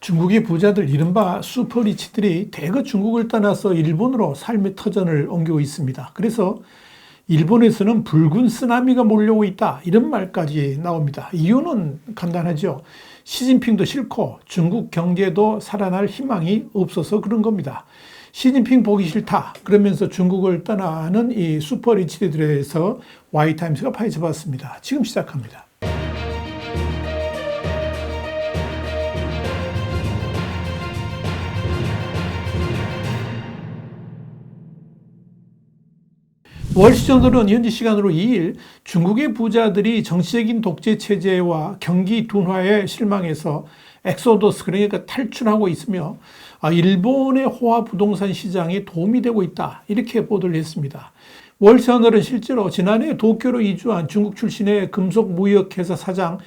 중국의 부자들 이른바 슈퍼리치들이 대거 중국을 떠나서 일본으로 삶의 터전을 옮기고 있습니다. 그래서 일본에서는 붉은 쓰나미가 몰려오고 있다 이런 말까지 나옵니다. 이유는 간단하죠. 시진핑도 싫고 중국 경제도 살아날 희망이 없어서 그런 겁니다. 시진핑 보기 싫다 그러면서 중국을 떠나는 이 슈퍼리치들에 대해서 Y타임스가 파헤쳐봤습니다. 지금 시작합니다. 월시저널은 현지 시간으로 2일 중국의 부자들이 정치적인 독재 체제와 경기 둔화에 실망해서 엑소더스 그러니까 탈출하고 있으며 일본의 호화 부동산 시장에 도움이 되고 있다 이렇게 보도를 했습니다. 월시저널은 실제로 지난해 도쿄로 이주한 중국 출신의 금속무역회사 사장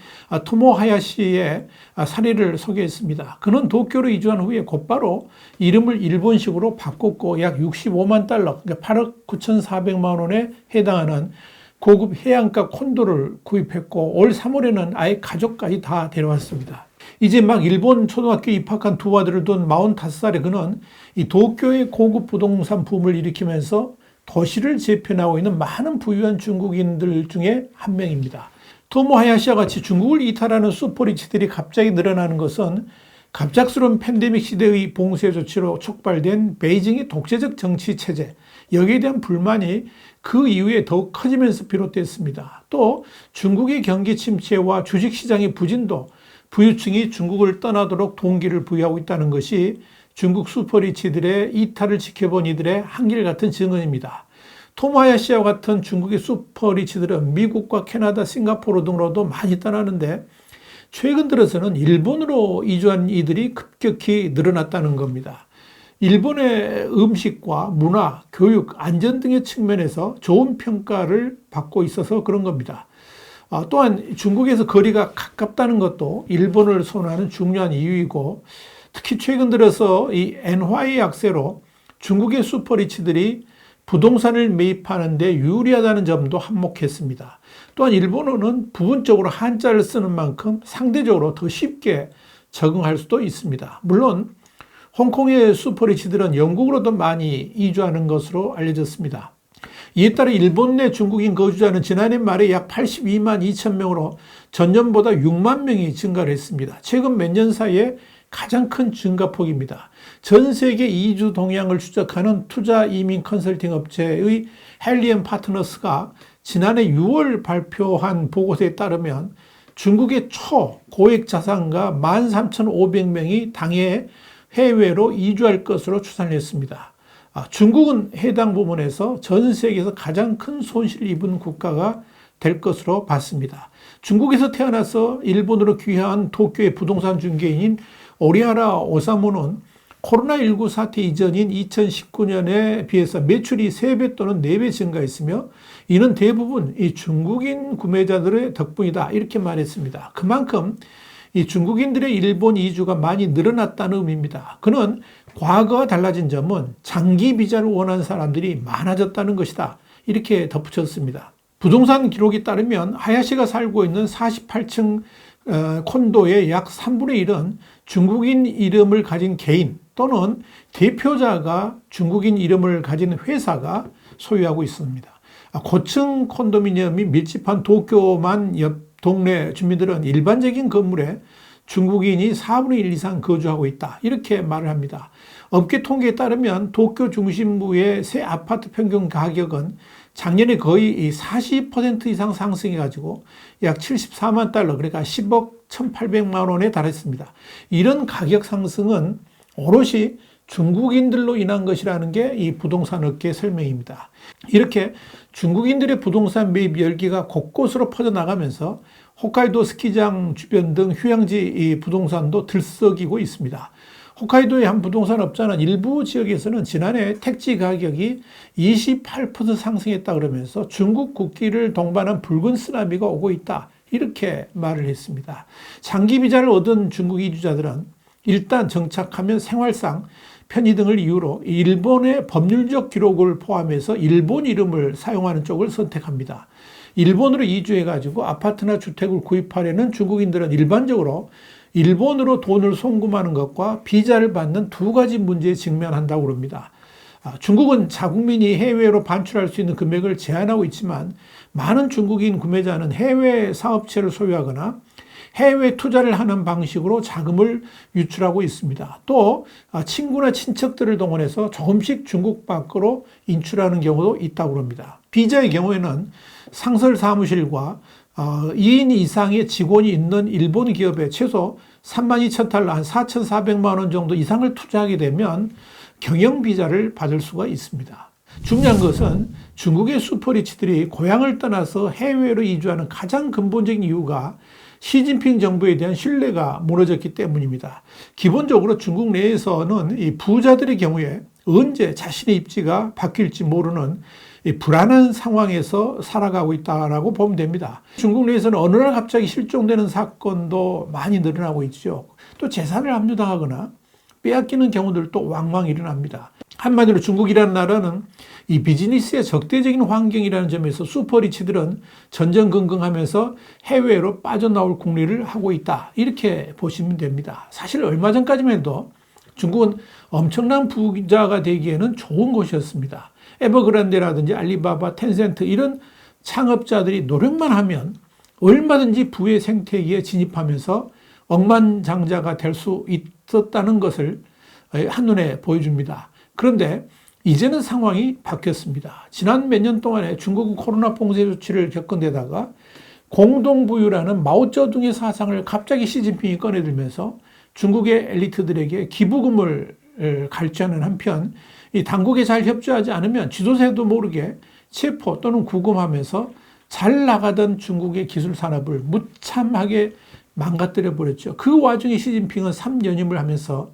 토모 하야시의 사례를 소개했습니다. 그는 도쿄로 이주한 후에 곧바로 이름을 일본식으로 바꿨고 약 65만 달러, 그러니까 8억 9,400만 원에 해당하는 고급 해안가 콘도를 구입했고 올 3월에는 아예 가족까지 다 데려왔습니다. 이제 막 일본 초등학교에 입학한 두 아들을 둔 45살의 그는 이 도쿄의 고급 부동산 붐을 일으키면서 도시를 재편하고 있는 많은 부유한 중국인들 중에 한 명입니다. 토모 하야시와 같이 중국을 이탈하는 슈퍼리치들이 갑자기 늘어나는 것은 갑작스러운 팬데믹 시대의 봉쇄 조치로 촉발된 베이징의 독재적 정치 체제, 여기에 대한 불만이 그 이후에 더욱 커지면서 비롯됐습니다. 또 중국의 경기 침체와 주식시장의 부진도 부유층이 중국을 떠나도록 동기를 부여하고 있다는 것이 중국 슈퍼리치들의 이탈을 지켜본 이들의 한결같은 증언입니다. 토모 하야시와 같은 중국의 슈퍼리치들은 미국과 캐나다, 싱가포르 등으로도 많이 떠나는데 최근 들어서는 일본으로 이주한 이들이 급격히 늘어났다는 겁니다. 일본의 음식과 문화, 교육, 안전 등의 측면에서 좋은 평가를 받고 있어서 그런 겁니다. 또한 중국에서 거리가 가깝다는 것도 일본을 선호하는 중요한 이유이고 특히 최근 들어서 이 엔화의 약세로 중국의 슈퍼리치들이 부동산을 매입하는 데 유리하다는 점도 한몫했습니다. 또한 일본어는 부분적으로 한자를 쓰는 만큼 상대적으로 더 쉽게 적응할 수도 있습니다. 물론 홍콩의 슈퍼리치들은 영국으로도 많이 이주하는 것으로 알려졌습니다. 이에 따라 일본 내 중국인 거주자는 지난해 말에 약 82만 2천 명으로 전년보다 6만 명이 증가를 했습니다. 최근 몇 년 사이에 가장 큰 증가폭입니다. 전 세계 이주 동향을 추적하는 투자 이민 컨설팅 업체의 헬리엄 파트너스가 지난해 6월 발표한 보고서에 따르면 중국의 초고액 자산가 13,500명이 당해 해외로 이주할 것으로 추산을 했습니다. 중국은 해당 부분에서 전 세계에서 가장 큰 손실을 입은 국가가 될 것으로 봤습니다. 중국에서 태어나서 일본으로 귀화한 도쿄의 부동산 중개인인 오리하라 오사무는 코로나19 사태 이전인 2019년에 비해서 매출이 3배 또는 4배 증가했으며 이는 대부분 이 중국인 구매자들의 덕분이다 이렇게 말했습니다. 그만큼 이 중국인들의 일본 이주가 많이 늘어났다는 의미입니다. 그는 과거와 달라진 점은 장기 비자를 원하는 사람들이 많아졌다는 것이다 이렇게 덧붙였습니다. 부동산 기록에 따르면 하야시가 살고 있는 48층 콘도의 약 3분의 1은 중국인 이름을 가진 개인 또는 대표자가 중국인 이름을 가진 회사가 소유하고 있습니다. 고층 콘도미니엄이 밀집한 도쿄만 옆 동네 주민들은 일반적인 건물에 중국인이 4분의 1 이상 거주하고 있다 이렇게 말을 합니다. 업계 통계에 따르면 도쿄 중심부의 새 아파트 평균 가격은 작년에 거의 40% 이상 상승해가지고 약 74만 달러 그러니까 10억 1,800만 원에 달했습니다. 이런 가격 상승은 오롯이 중국인들로 인한 것이라는 게 이 부동산 업계의 설명입니다. 이렇게 중국인들의 부동산 매입 열기가 곳곳으로 퍼져나가면서 홋카이도 스키장 주변 등 휴양지 부동산도 들썩이고 있습니다. 홋카이도의 한 부동산 업자는 일부 지역에서는 지난해 택지 가격이 28% 상승했다 그러면서 중국 국기를 동반한 붉은 쓰나미가 오고 있다 이렇게 말을 했습니다. 장기 비자를 얻은 중국 이주자들은 일단 정착하면 생활상 편의 등을 이유로 일본의 법률적 기록을 포함해서 일본 이름을 사용하는 쪽을 선택합니다. 일본으로 이주해가지고 아파트나 주택을 구입하려는 중국인들은 일반적으로 일본으로 돈을 송금하는 것과 비자를 받는 두 가지 문제에 직면한다고 합니다. 중국은 자국민이 해외로 반출할 수 있는 금액을 제한하고 있지만 많은 중국인 구매자는 해외 사업체를 소유하거나 해외 투자를 하는 방식으로 자금을 유출하고 있습니다. 또 친구나 친척들을 동원해서 조금씩 중국 밖으로 인출하는 경우도 있다고 합니다. 비자의 경우에는 상설 사무실과 2인 이상의 직원이 있는 일본 기업에 최소 32,000달러, 한 4,400만 원 정도 이상을 투자하게 되면 경영 비자를 받을 수가 있습니다. 중요한 것은 중국의 슈퍼리치들이 고향을 떠나서 해외로 이주하는 가장 근본적인 이유가 시진핑 정부에 대한 신뢰가 무너졌기 때문입니다. 기본적으로 중국 내에서는 이 부자들의 경우에 언제 자신의 입지가 바뀔지 모르는 이 불안한 상황에서 살아가고 있다라고 보면 됩니다. 중국 내에서는 어느 날 갑자기 실종되는 사건도 많이 늘어나고 있죠. 또 재산을 압류당하거나 빼앗기는 경우들도 왕왕 일어납니다. 한마디로 중국이라는 나라는 이 비즈니스의 적대적인 환경이라는 점에서 슈퍼리치들은 전전긍긍하면서 해외로 빠져나올 궁리를 하고 있다. 이렇게 보시면 됩니다. 사실 얼마 전까지만 해도 중국은 엄청난 부자가 되기에는 좋은 곳이었습니다. 에버그란데라든지 알리바바, 텐센트 이런 창업자들이 노력만 하면 얼마든지 부의 생태계에 진입하면서 억만장자가 될 수 있었다는 것을 한눈에 보여줍니다. 그런데 이제는 상황이 바뀌었습니다. 지난 몇 년 동안에 중국은 코로나 봉쇄 조치를 겪은 데다가 공동부유라는 마오쩌둥의 사상을 갑자기 시진핑이 꺼내들면서 중국의 엘리트들에게 기부금을 갈취하는 한편 이 당국에 잘 협조하지 않으면 지도세도 모르게 체포 또는 구금하면서 잘 나가던 중국의 기술 산업을 무참하게 망가뜨려 버렸죠. 그 와중에 시진핑은 3연임을 하면서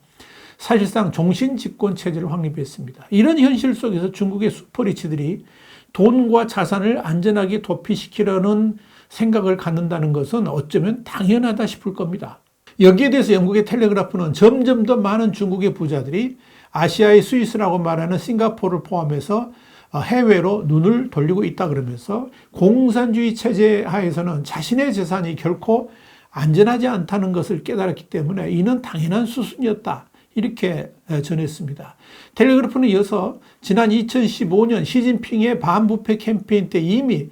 사실상 종신집권 체제를 확립했습니다. 이런 현실 속에서 중국의 슈퍼리치들이 돈과 자산을 안전하게 도피시키려는 생각을 갖는다는 것은 어쩌면 당연하다 싶을 겁니다. 여기에 대해서 영국의 텔레그라프는 점점 더 많은 중국의 부자들이 아시아의 스위스라고 말하는 싱가포르를 포함해서 해외로 눈을 돌리고 있다 그러면서 공산주의 체제 하에서는 자신의 재산이 결코 안전하지 않다는 것을 깨달았기 때문에 이는 당연한 수순이었다. 이렇게 전했습니다. 텔레그래프는 이어서 지난 2015년 시진핑의 반부패 캠페인 때 이미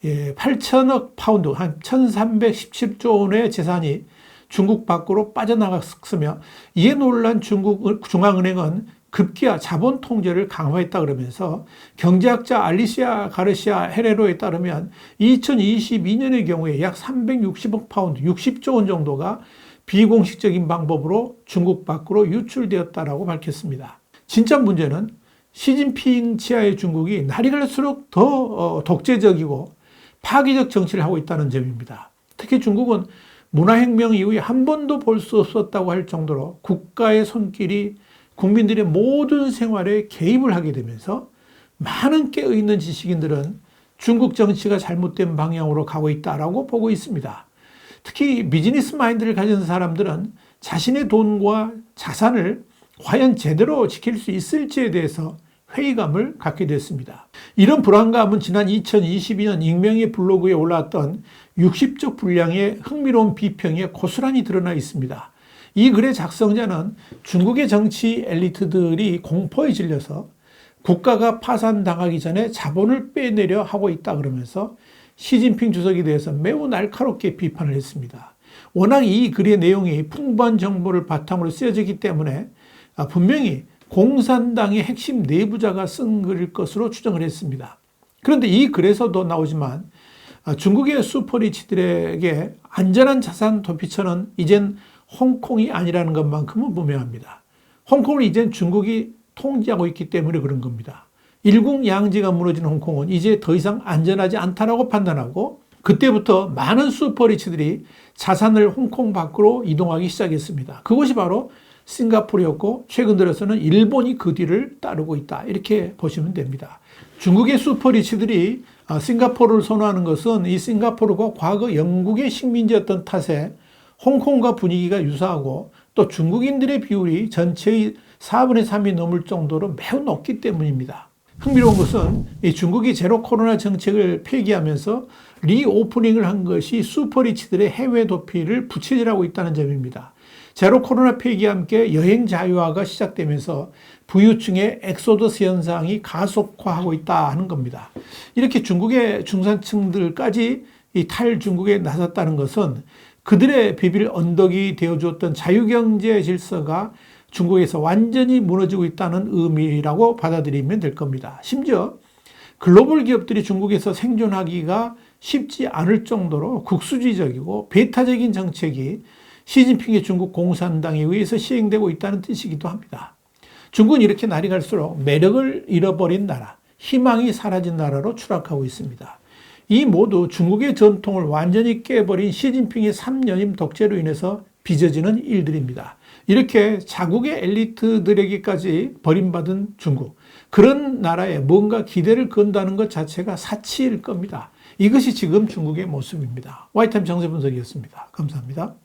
8천억 파운드, 한 1317조 원의 재산이 중국 밖으로 빠져나갔으며 이에 놀란 중국 중앙은행은 급기야 자본 통제를 강화했다 그러면서 경제학자 알리시아 가르시아 헤레로에 따르면 2022년의 경우에 약 360억 파운드, 60조 원 정도가 비공식적인 방법으로 중국 밖으로 유출되었다라고 밝혔습니다. 진짜 문제는 시진핑 치하의 중국이 날이 갈수록 더 독재적이고 파기적 정치를 하고 있다는 점입니다. 특히 중국은 문화혁명 이후에 한 번도 볼 수 없었다고 할 정도로 국가의 손길이 국민들의 모든 생활에 개입을 하게 되면서 많은 깨어있는 지식인들은 중국 정치가 잘못된 방향으로 가고 있다라고 보고 있습니다. 특히 비즈니스 마인드를 가진 사람들은 자신의 돈과 자산을 과연 제대로 지킬 수 있을지에 대해서 회의감을 갖게 됐습니다. 이런 불안감은 지난 2022년 익명의 블로그에 올라왔던 60쪽 분량의 흥미로운 비평에 고스란히 드러나 있습니다. 이 글의 작성자는 중국의 정치 엘리트들이 공포에 질려서 국가가 파산당하기 전에 자본을 빼내려 하고 있다 그러면서 시진핑 주석에 대해서 매우 날카롭게 비판을 했습니다. 워낙 이 글의 내용이 풍부한 정보를 바탕으로 쓰여지기 때문에 분명히 공산당의 핵심 내부자가 쓴 글일 것으로 추정을 했습니다. 그런데 이 글에서도 나오지만 중국의 슈퍼리치들에게 안전한 자산 도피처는 이젠 홍콩이 아니라는 것만큼은 분명합니다. 홍콩을 이젠 중국이 통제하고 있기 때문에 그런 겁니다. 일국양지가 무너진 홍콩은 이제 더 이상 안전하지 않다라고 판단하고 그때부터 많은 슈퍼리치들이 자산을 홍콩 밖으로 이동하기 시작했습니다. 그것이 바로 싱가포르였고 최근 들어서는 일본이 그 뒤를 따르고 있다. 이렇게 보시면 됩니다. 중국의 슈퍼리치들이 싱가포르를 선호하는 것은 이 싱가포르가 과거 영국의 식민지였던 탓에 홍콩과 분위기가 유사하고 또 중국인들의 비율이 전체의 4분의 3이 넘을 정도로 매우 높기 때문입니다. 흥미로운 것은 이 중국이 제로 코로나 정책을 폐기하면서 리오프닝을 한 것이 슈퍼리치들의 해외 도피를 부채질하고 있다는 점입니다. 제로 코로나 폐기와 함께 여행 자유화가 시작되면서 부유층의 엑소더스 현상이 가속화하고 있다 하는 겁니다. 이렇게 중국의 중산층들까지 이 탈중국에 나섰다는 것은 그들의 비빌 언덕이 되어주었던 자유경제 질서가 중국에서 완전히 무너지고 있다는 의미라고 받아들이면 될 겁니다. 심지어 글로벌 기업들이 중국에서 생존하기가 쉽지 않을 정도로 국수주의적이고 배타적인 정책이 시진핑의 중국 공산당에 의해서 시행되고 있다는 뜻이기도 합니다. 중국은 이렇게 날이 갈수록 매력을 잃어버린 나라, 희망이 사라진 나라로 추락하고 있습니다. 이 모두 중국의 전통을 완전히 깨버린 시진핑의 3년임 독재로 인해서 빚어지는 일들입니다. 이렇게 자국의 엘리트들에게까지 버림받은 중국, 그런 나라에 뭔가 기대를 건다는 것 자체가 사치일 겁니다. 이것이 지금 중국의 모습입니다. 와이타임 정세분석이었습니다. 감사합니다.